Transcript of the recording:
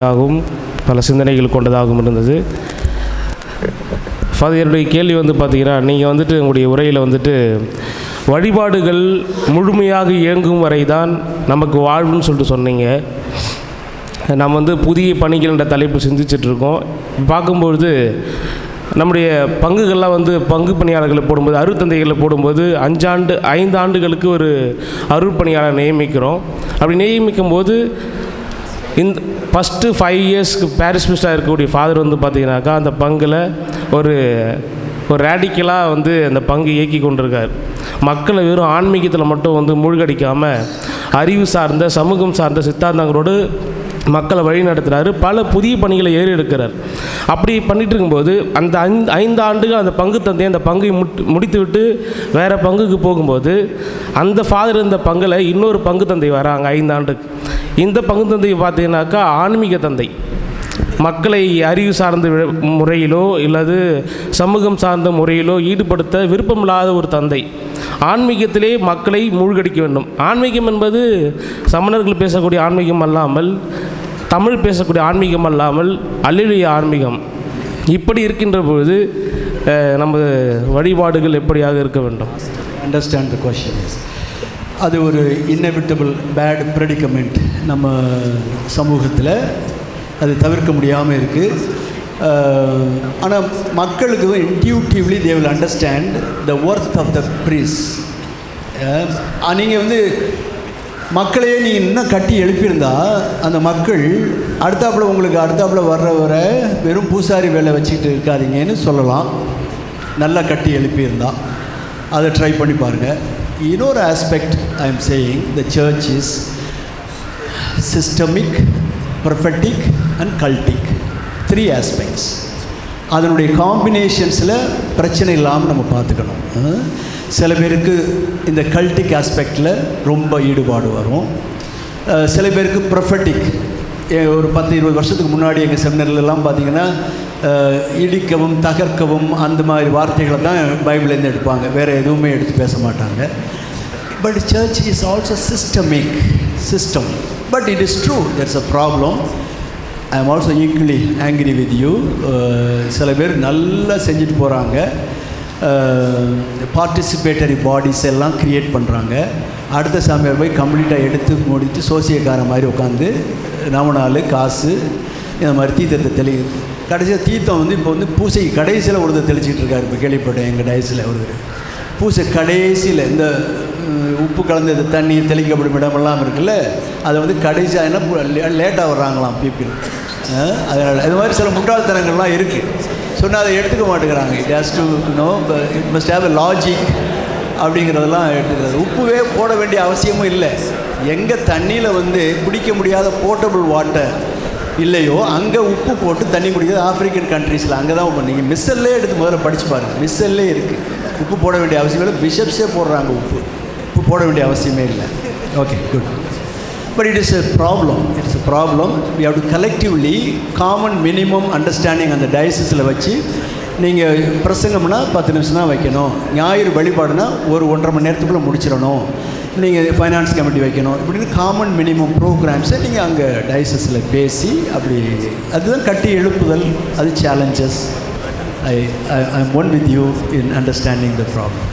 ஆகவும் பல சிந்தனைகள் கொண்டதாகவும் இருந்தது. என்னுடைய கேள்வி பார்த்தீங்கன்னா, நீங்கள் உங்களுடைய உரையில் வழிபாடுகள் முழுமையாக இயங்கும் வரை தான் நமக்கு வாழ்வுன்னு சொல்லிட்டு சொன்னீங்க. நம்ம புதிய பணிகள் என்ற தலைப்பு சிந்திச்சிட்ருக்கோம். பார்க்கும்பொழுது நம்முடைய பங்குகள்லாம் பங்கு பணியாளர்களை போடும்போது, அருட்தந்தைகளை போடும்போது 5 ஆண்டுகளுக்கு ஒரு அருட்பணியாளர் நியமிக்கிறோம். அப்படி நியமிக்கும் போது இந்த ஃபஸ்ட்டு 5 இயர்ஸ்க்கு பாரிஷ் மினிஸ்டராக இருக்கக்கூடிய ஃபாதர் பார்த்தீங்கன்னாக்கா அந்த பங்கில் ஒரு ரேடிக்கலாக அந்த பங்கு இயக்கி கொண்டிருக்கார். மக்களை வெறும் ஆன்மீகத்தில் மட்டும் மூழ்கடிக்காமல் அறிவு சார்ந்த சமூகம் சார்ந்த சித்தாந்தங்களோடு மக்களை வழி நடத்துகிறாரு. பல புதிய பணிகளை ஏறி எடுக்கிறார். அப்படி பண்ணிகிட்டு இருக்கும்போது அந்த 5 ஆண்டுகள் அந்த பங்கு தந்தையை அந்த பங்கை முடித்து விட்டு வேறு பங்குக்கு போகும்போது அந்த ஃபாதர் இந்த பங்கில் இன்னொரு பங்கு தந்தை வராங்க 5 ஆண்டுக்கு. இந்த பங்கு தந்தை பார்த்தீங்கன்னாக்கா ஆன்மீக தந்தை, மக்களை அறிவு சார்ந்த முறையிலோ இல்லது சமூகம் சார்ந்த முறையிலோ ஈடுபடுத்த விருப்பமில்லாத ஒரு தந்தை. ஆன்மீகத்திலே மக்களை மூழ்கடிக்க வேண்டும். ஆன்மீகம் என்பது சமணர்கள் பேசக்கூடிய ஆன்மீகம் அல்லாமல், தமிழ் பேசக்கூடிய ஆன்மீகம் அல்லாமல் அல்லேலூயா ஆன்மீகம். இப்படி இருக்கின்ற பொழுது நம்ம வழிபாடுகள் எப்படியாக இருக்க வேண்டும்? அண்டர்ஸ்டாண்ட் த கொஸ்டின் இஸ், அது ஒரு இன்னெவிட்டபிள் பேட் ப்ரெடிகமெண்ட் நம்ம சமூகத்தில், அது தவிர்க்க முடியாமல் இருக்குது. ஆனால் மக்களுக்கு intuitively they will understand the worth of the price. நீங்கள் மக்களையே நீங்கள் இன்னும் கட்டி எழுப்பியிருந்தா அந்த மக்கள் அடுத்தாப்பில் வர வெறும் பூசாரி வேலை வச்சுக்கிட்டு இருக்காதீங்கன்னு சொல்லலாம். நல்லா கட்டி எழுப்பியிருந்தா அதை ட்ரை பண்ணி பாருங்கள். இன்னொரு aspect I am saying, the church is systemic, prophetic and cultic. 3 aspects. அதனுடைய காம்பினேஷன்ஸில் பிரச்சனை இல்லாமல் நம்ம பார்த்துக்கணும். சில பேருக்கு இந்த கல்டிக் ஆஸ்பெக்டில் ரொம்ப ஈடுபாடு வரும். சில பேருக்கு ப்ரொஃபெட்டிக், ஒரு 10-20 வருஷத்துக்கு முன்னாடி எங்கள் செமினர்லாம் பார்த்திங்கன்னா இடிக்கவும் தகர்க்கவும் அந்த மாதிரி வார்த்தைகளை தான் பைபிள்லேருந்து எடுப்பாங்க, வேறு எதுவுமே எடுத்து பேச மாட்டாங்க. But search is also systemic system. But it is true, there's a problem. I am also equally angry with you. சில பேர் நல்லா செஞ்சுட்டு போகிறாங்க, பார்ட்டிசிபேட்டரி பாடிஸ் எல்லாம் க்ரியேட் பண்ணுறாங்க. அடுத்த சாமியார் போய் கம்ப்ளீட்டாக எடுத்து முடித்து சோசியக்கார மாதிரி உட்காந்து நவநாள் காசு இந்த மாதிரி தீர்த்தத்தை கடைசியாக தீர்த்தம் இப்போ பூசைக்கு கடைசியில் ஒருத்தர் தெளிச்சிக்கிட்டு இருக்காரு. இப்போ கேள்விப்பட்டேன் எங்கள் டயஸில் ஒருத்தர் பூசை கடைசியில் இந்த உப்பு கலந்த தண்ணீர் தெளிக்கப்படும் இடமெல்லாம் இருக்குல்ல, அதை கடைசியாக என்ன லேட்டாக வர்றாங்களாம் பீப்பிள். அதனால் இது மாதிரி சில முட்டாள்தனங்கள்லாம் இருக்குது. சொன்னால் அதை எடுத்துக்க மாட்டேங்கிறாங்க. It has to know, it must have a logic அப்படிங்கிறதெல்லாம் எடுத்துக்கிறது. உப்புவே போட வேண்டிய அவசியமும் இல்லை. எங்கே தண்ணியில் குடிக்க முடியாத போர்ட்டபிள் வாட்டர் இல்லையோ அங்கே உப்பு போட்டு தண்ணி குடிக்கிறது ஆஃப்ரிக்கன் கண்ட்ரீஸில். அங்கே தான் நீங்கள் மிஸ்ஸல்லே எடுத்து முதல்ல படித்து பாருங்கள். மிஸ்ஸல்லே இருக்குது. உப்பு போட வேண்டிய அவசியம் இல்லை. பிஷப்ஸே போடுறாங்க உப்பு போட வேண்டிய அவசியமே இல்லை. Okay, good. But it is a problem. It's a problem. We have to collectively common minimum understanding அந்த டயசிஸில் வச்சு, நீங்கள் பிரசங்கம்னா 10 நிமிஷம் தான் வைக்கணும், ஞாயிறு வழிபாடுனா 1-1.5 மணி நேரத்துக்குள்ளே முடிச்சிடணும், நீங்கள் ஃபைனான்ஸ் கமிட்டி வைக்கணும், இப்படின்னு காமன் மினிமம் ப்ரோக்ராம்ஸை நீங்கள் அங்கே டயசிஸில் பேசி அப்படி அதுதான் கட்டி எழுப்புதல். அது challenges. I am one with you in understanding the problem.